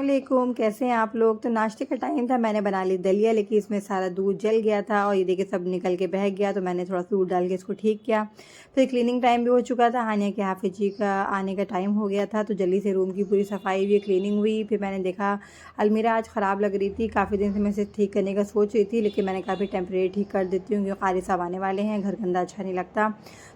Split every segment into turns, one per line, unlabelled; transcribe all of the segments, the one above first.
अस्सलामुअलैकुम, कैसे हैं आप लोग। तो नाश्ते का टाइम था, मैंने बना ली दलिया, लेकिन इसमें सारा दूध जल गया था और ये देखिए सब निकल के बह गया। तो मैंने थोड़ा सा दूध डाल के इसको ठीक किया। फिर क्लीनिंग टाइम भी हो चुका था, हानिया के हाफिज जी का आने का टाइम हो गया था। तो जल्दी से रूम की पूरी सफाई हुई, क्लीनिंग हुई। फिर मैंने देखा अलमीरा आज ख़राब लग रही थी, काफ़ी दिन से मैं इसे ठीक करने का सोच रही थी, लेकिन मैंने काफ़ी टेम्परेरी ठीक कर देती हूँ क्योंकि क़ारी साहब आने वाले हैं, घर गंदा अच्छा नहीं लगता।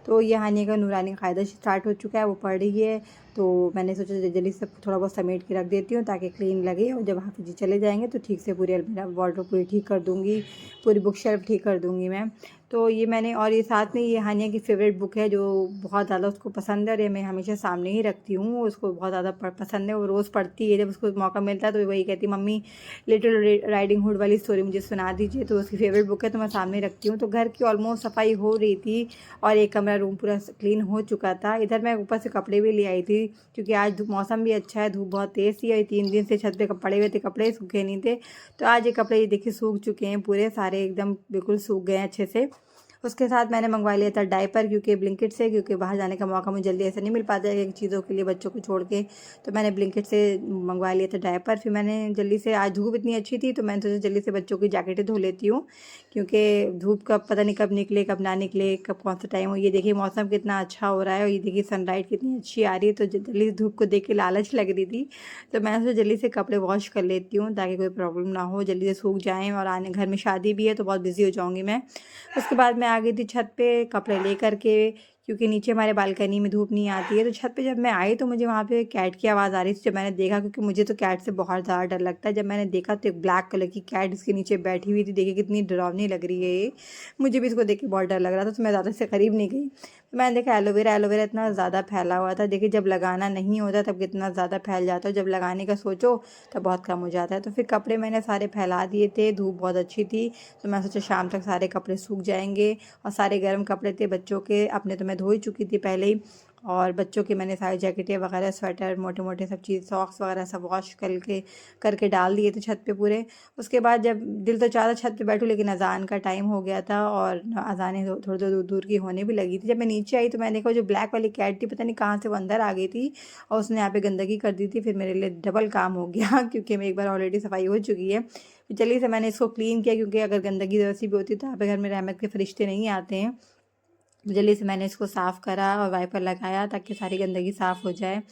तो ये हानिया का नूरानी क़ायदा स्टार्ट हो चुका है, वो पढ़ रही है। तो मैंने सोचा जल्दी से थोड़ा बहुत समेट के रख देती हूँ ताकि क्लीन लगे, और जब हाफिज जी चले जाएंगे तो ठीक से पूरी अलमीरा वार्डरोब पूरी ठीक कर दूँगी, पूरी बुक शेल्फ ठीक कर दूँगी मैं। तो ये मैंने, और ये साथ में ये हानिया की फ़ेवरेट बुक है जो बहुत ज़्यादा उसको पसंद है, और ये मैं हमेशा सामने ही रखती हूँ। उसको बहुत ज़्यादा पसंद है, वो रोज़ पढ़ती है। जब उसको मौका मिलता है तो वही कहती है, मम्मी लिटिल राइडिंग हुड वाली स्टोरी मुझे सुना दीजिए। तो उसकी फ़ेवरेट बुक है, तो मैं सामने रखती हूँ। तो घर की ऑलमोस्ट सफाई हो रही थी और एक कमरा रूम पूरा क्लीन हो चुका था। इधर मैं ऊपर से कपड़े भी ले आई थी क्योंकि आज मौसम भी अच्छा है, धूप बहुत तेज़ थी और 3 दिन से छत पे पड़े हुए थे, कपड़े सूखे नहीं थे। तो आज ये कपड़े ये देखिए सूख चुके हैं, पूरे सारे एकदम बिल्कुल सूख गए हैं अच्छे से। उसके साथ मैंने मंगवा लिया था डायपर, क्योंकि ब्लिंकिट से, क्योंकि बाहर जाने का मौका मुझे जल्दी ऐसे नहीं मिल पाता है चीज़ों के लिए बच्चों को छोड़ के। तो मैंने ब्लिंकिट से मंगवा लिया था डायपर। फिर मैंने जल्दी से, आज धूप इतनी अच्छी थी तो मैंने सोचा जल्दी से बच्चों की जैकेटें धो लेती हूँ, क्योंकि धूप कब पता नहीं कब निकले कब ना निकले, कब कौन सा टाइम हो। ये देखिए मौसम कितना अच्छा हो रहा है और ये देखिए सनलाइट कितनी अच्छी आ रही है। तो जल्दी धूप को देख के लालच लग रही थी, तो मैंने सोचा जल्दी से कपड़े वॉश कर लेती हूँ ताकि कोई प्रॉब्लम ना हो, जल्दी से सूख जाएँ। और आने घर में शादी भी है तो बहुत बिज़ी हो जाऊँगी मैं। उसके बाद मैं आ गई थी छत पे कपड़े ले कर के, क्योंकि नीचे हमारे बालकनी में धूप नहीं आती है। तो छत पे जब मैं आई तो मुझे वहाँ पे कैट की आवाज़ आ रही थी। जब मैंने देखा, क्योंकि मुझे तो कैट से बहुत ज़्यादा डर लगता है, जब मैंने देखा तो एक ब्लैक कलर की कैट इसके नीचे बैठी हुई थी। देखिए कितनी डरावनी लग रही है ये, मुझे भी इसको देख के बहुत डर लग रहा था, तो मैं ज़्यादा से करीब नहीं गई। तो मैंने देखा एलोवेरा, एलोवेरा इतना ज़्यादा फैला हुआ था। देखिए जब लगाना नहीं होता तब कितना ज़्यादा फैल जाता है, जब लगाने का सोचो तब बहुत कम हो जाता है। तो फिर कपड़े मैंने सारे फैला दिए थे, धूप बहुत अच्छी थी, तो मैं सोचा शाम तक सारे कपड़े सूख जाएंगे। और सारे गर्म कपड़े थे बच्चों के, अपने तो मैं धो ही चुकी थी पहले ही, और बच्चों के मैंने सारी जैकेटें वगैरह, स्वेटर, मोटे मोटे सब चीज़, सॉक्स वगैरह सब वॉश करके डाल दिए थे छत पे पूरे। उसके बाद जब दिल तो चाहता छत पे बैठूँ, लेकिन अजान का टाइम हो गया था और अजानें थोड़ी दूर दूर की होने भी लगी थी। जब मैं नीचे आई तो मैंने देखा जो ब्लैक वाली कैट थी, पता नहीं कहाँ से वो अंदर आ गई थी और उसने यहाँ पे गंदगी कर दी थी। फिर मेरे लिए डबल काम हो गया क्योंकि मैं एक बार ऑलरेडी सफाई हो चुकी है। चलिए से मैंने इसको क्लीन किया, क्योंकि अगर गंदगी वैसी भी होती तो यहाँ पे घर में रहमत के फरिश्ते नहीं आते हैं। तो जल्दी से मैंने इसको साफ़ करा और वाइपर लगाया ताकि सारी गंदगी साफ़ हो जाए।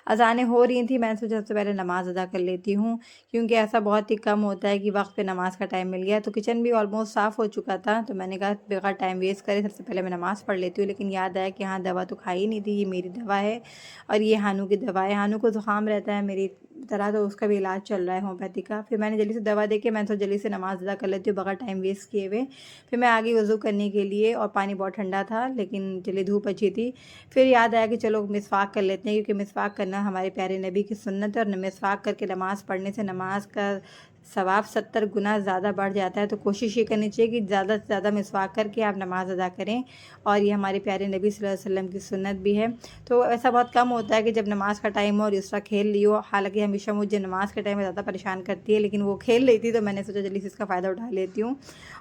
अज़ानें हो रही थी, मैंने सोचा सबसे पहले नमाज़ अदा कर लेती हूँ, क्योंकि ऐसा बहुत ही कम होता है कि वक्त पे नमाज़ का टाइम मिल गया। तो किचन भी ऑलमोस्ट साफ़ हो चुका था, तो मैंने कहा बेकार टाइम वेस्ट करे, सबसे पहले मैं नमाज़ पढ़ लेती हूँ। लेकिन याद आया कि हाँ, दवा तो खाई नहीं थी, ये मेरी दवा है और ये हानू की दवा है। हानू को ज़ुकाम रहता है मेरी तरह, तो उसका भी इलाज चल रहा है होम्योपैथी का। फिर मैंने जल्दी से दवा दे के मैं तो जल्दी से नमाज़ अदा कर लेती हूँ बगैर टाइम वेस्ट किए हुए। फिर मैं आ गई वज़ू करने के लिए, और पानी बहुत ठंडा था लेकिन चलिए धूप अच्छी थी। फिर याद आया कि चलो मिसवाक कर लेते हैं, क्योंकि मिसवाक करना हमारे प्यारे नबी की सुन्नत है, और मिसवाक करके नमाज़ पढ़ने से नमाज का सवाब 70 गुना ज़्यादा बढ़ जाता है। तो कोशिश ये करनी चाहिए कि ज़्यादा से ज़्यादा मिसवाक करके आप नमाज़ अदा करें, और ये हमारे प्यारे नबी सल्लल्लाहु अलैहि वसल्लम की सुन्नत भी है। तो ऐसा बहुत कम होता है कि जब नमाज़ का टाइम हो और इस तरह खेल ली हो। हालांकि हमेशा मुझे नमाज़ के टाइम में ज़्यादा परेशान करती है, लेकिन वो खेल रही थी तो मैंने सोचा जल्दी से इसका फ़ायदा उठा लेती हूँ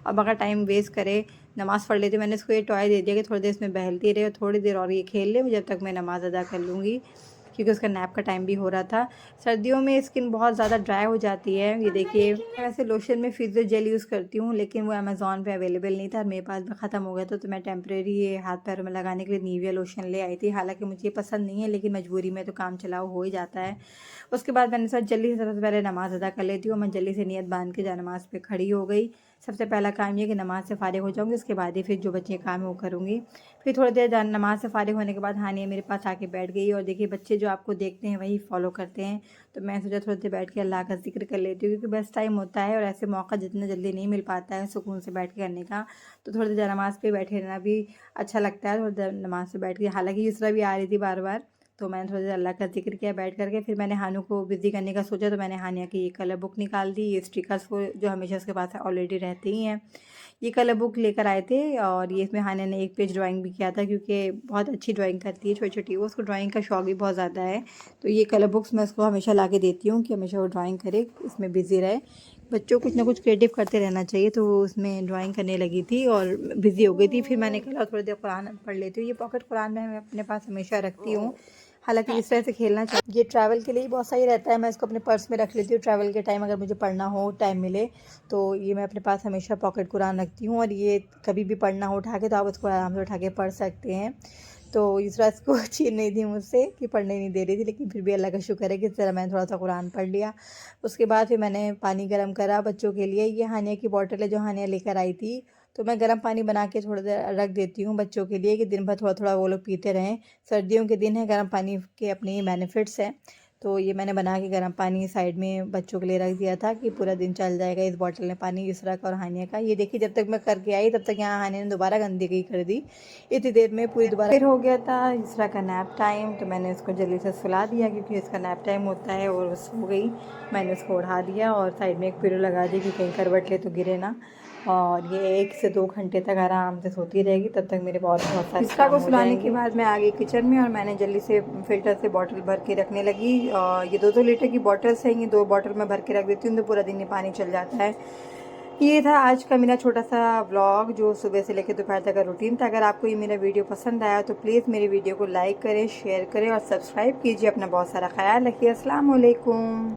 और बगैर टाइम वेस्ट करे नमाज़ पढ़ लेती हूँ। मैंने इसको ये टॉय दे दिया कि थोड़ी देर इसमें बहलती रहे, थोड़ी देर और ये खेल ले जब तक मैं नमाज़ अदा कर लूँगी, क्योंकि उसका नैप का टाइम भी हो रहा था। सर्दियों में स्किन बहुत ज़्यादा ड्राई हो जाती है। ये देखिए मैं वैसे लोशन में फिज़र जेल यूज़ करती हूँ, लेकिन वो अमेज़ॉन पे अवेलेबल नहीं था और मेरे पास भी ख़त्म हो गया था। तो मैं टेम्प्रेरी ये हाथ पैरों में लगाने के लिए निविया लोशन ले आई थी। हालांकि मुझे ये पसंद नहीं है, लेकिन मजबूरी में तो काम चलाओ हो ही जाता है। उसके बाद मैंने सोचा जल्दी से सबसे पहले नमाज़ अदा कर लेती हूँ। मैं जल्दी से नियत बांध के जा नमाज़ पे खड़ी हो गई। सबसे पहला काम ये कि नमाज़ से फ़ारिग हो जाऊँगी, उसके बाद ही फिर जो बच्चे काम है वो करूँगी। फिर थोड़ी देर नमाज़ से फ़ारिग होने के बाद हानिया मेरे पास आके बैठ गई, और देखिए बच्चे जो आपको देखते हैं वही फॉलो करते हैं। तो मैं सोचा थोड़ी देर बैठ के अल्लाह का ज़िक्र कर लेती हूँ, क्योंकि बस टाइम होता है और ऐसे मौका जितना जल्दी नहीं मिल पाता है सुकून से बैठ के करने का। तो थोड़ी देर नमाज़ पे बैठे रहना भी अच्छा लगता है, थोड़ी देर नमाज़ पे बैठ के। हालाँकि युसरा भी आ रही थी बार बार, तो मैंने थोड़ी देर अल्लाह का ज़िक्र किया बैठ करके। फिर मैंने हानू को बिज़ी करने का सोचा, तो मैंने हानिया की ये कलर बुक निकाल दी। ये स्टिकर्स वो जो हमेशा उसके पास ऑलरेडी रहते ही हैं, ये कलर बुक लेकर आए थे। और ये इसमें हानिया ने एक पेज ड्राइंग भी किया था, क्योंकि बहुत अच्छी ड्राइंग करती है छोटी छोटी, वो उसको ड्राइंग का शौक भी बहुत ज़्यादा है। तो ये कलर बुक्स मैं उसको हमेशा ला के देती हूँ कि हमेशा वो ड्राइंग करे, इसमें बिज़ी रहे। बच्चों को कुछ ना कुछ क्रिएटिव करते रहना चाहिए। तो वो उसमें ड्राइंग करने लगी थी और बिज़ी हो गई थी। फिर मैंने कहा थोड़ी देर कुरान पढ़ लेती हूँ। ये पॉकेट कुरान मैं अपने पास हमेशा रखती हूँ, हालांकि इस तरह से खेलना चाहिए, ये ट्रैवल के लिए बहुत सही रहता है। मैं इसको अपने पर्स में रख लेती हूँ ट्रैवल के टाइम, अगर मुझे पढ़ना हो, टाइम मिले तो ये मैं अपने पास हमेशा पॉकेट कुरान रखती हूँ, और ये कभी भी पढ़ना हो उठा के तो आप उसको आराम से उठा के पढ़ सकते हैं। तो इस रात को छीन नहीं थी मुझसे कि पढ़ने नहीं दे रही थी, लेकिन फिर भी अल्लाह का शुक्र है कि इस तरह मैंने थोड़ा सा कुरान पढ़ लिया। उसके बाद फिर मैंने पानी गर्म करा बच्चों के लिए। ये हानिया की बॉटल है जो हानिया लेकर आई थी, तो मैं गर्म पानी बना के थोड़ा देर रख देती हूँ बच्चों के लिए कि दिन भर थोड़ा थोड़ा वो लोग पीते रहें। सर्दियों के दिन है, गर्म पानी के अपने ही बेनिफिट्स हैं। तो ये मैंने बना के गर्म पानी साइड में बच्चों के लिए रख दिया था कि पूरा दिन चल जाएगा इस बॉटल में पानी, इसरा का और हानिया का। ये देखिए जब तक मैं करके आई तब तक यहाँ हानिया ने दोबारा गंदी गई कर दी, इतनी देर में पूरी दोबारा। फिर हो गया था इसरा का नैप टाइम, तो मैंने उसको जल्दी से सुला दिया क्योंकि इसका नैप टाइम होता है, और वो सो गई। मैंने उसको उठा दिया और साइड में एक पिलो लगा दी कि कहीं करवट ले तो गिरे ना। और ये 1 से 2 घंटे तक आराम से सोती रहेगी, तब तक मेरे बहुत सारे इसका को सुलाने के बाद मैं आ गई किचन में, और मैंने जल्दी से फ़िल्टर से बॉटल भर के रखने लगी। और ये 2-2 लीटर की बॉटल्स हैं, ये 2 बॉटल में भर के रख देती हूँ तो पूरा दिन ये पानी चल जाता है। ये था आज का मेरा छोटा सा व्लॉग जो सुबह से लेकर दोपहर तक का रूटीन था। अगर आपको ये मेरा वीडियो पसंद आया तो प्लीज़ मेरी वीडियो को लाइक करें, शेयर करें और सब्सक्राइब कीजिए। अपना बहुत सारा ख्याल रखिए। अस्सलाम वालेकुम।